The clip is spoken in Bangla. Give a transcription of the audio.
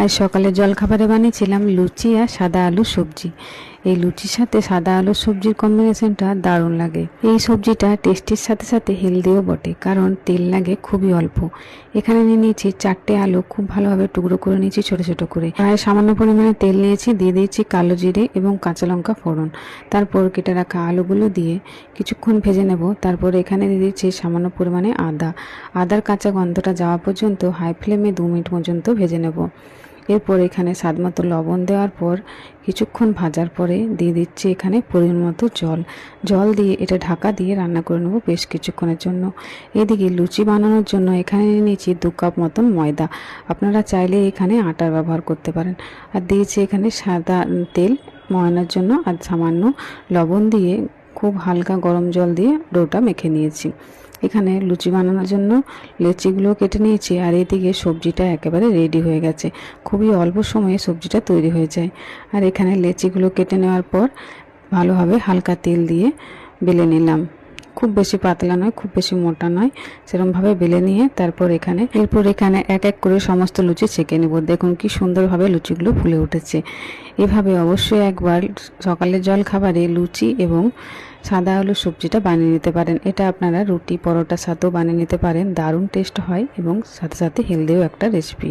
আজ সকালে জলখাবারে বানিয়েছিলাম লুচি আর সাদা আলু সবজি। এই লুচির সাথে সাদা আলু সবজির কম্বিনেশনটা দারুণ লাগে। এই সবজিটা টেস্টির সাথে সাথে হেলদিও বটে, কারণ তেল লাগে খুবই অল্প। এখানে নিয়ে নিয়েছি 4টে আলু, খুব ভালোভাবে টুকরো করে নিয়েছি ছোট ছোট করে। প্রায় সামান্য পরিমাণে তেল নিয়েছি, দিয়ে দিয়েছি কালো জিরে এবং কাঁচা লঙ্কা ফোড়ন। তারপর কেটে রাখা আলুগুলো দিয়ে কিছুক্ষণ ভেজে নেব। তারপর এখানে দিয়ে দিচ্ছি সামান্য পরিমাণে আদার কাঁচা গন্ধটা যাওয়া পর্যন্ত হাই ফ্লেমে 2 মিনিট পর্যন্ত ভেজে নেব। এরপর এখানে স্বাদমতো লবণ দেওয়ার পর কিছুক্ষণ ভাজার পরে দিয়ে দিচ্ছি এখানে পরিমাণ মতো জল দিয়ে এটা ঢাকা দিয়ে রান্না করে নেব বেশ কিছুক্ষণের জন্য। এদিকে লুচি বানানোর জন্য এখানে নিয়েছি 2 কাপ মতন ময়দা। আপনারা চাইলে এখানে আটার ব্যবহার করতে পারেন। আর দিয়েছি এখানে সাদা তেল ময়ানোর জন্য, আর সামান্য লবণ দিয়ে খুব হালকা গরম জল দিয়ে ডোটা মেখে নিয়েছি। এখানে লুচি বানানোর জন্য লেচিগুলো কেটে নিয়েছি, আর এদিকে সবজিটা একেবারে রেডি হয়ে গেছে। খুবই অল্প সময়ে সবজিটা তৈরি হয়ে যায়। আর এখানে লেচিগুলো কেটে নেওয়ার পর ভালোভাবে হালকা তেল দিয়ে বেলে নিলাম। খুব বেশি পাতলা নয়, খুব বেশি মোটা নয়, সেরকমভাবে বেলে নিয়ে এরপর এখানে এক এক করে সমস্ত লুচি ছেঁকে নেব। দেখুন কি সুন্দরভাবে লুচিগুলো ফুলে উঠেছে। এভাবে অবশ্যই একবার সকালের জল খাবারে লুচি এবং সাদা আলু সবজিটা বানিয়ে নিতে পারেন। এটা আপনারা রুটি পরোটার সাথেও বানিয়ে নিতে পারেন। দারুণ টেস্ট হয় এবং সাথে সাথে হেলদিও একটা রেসিপি।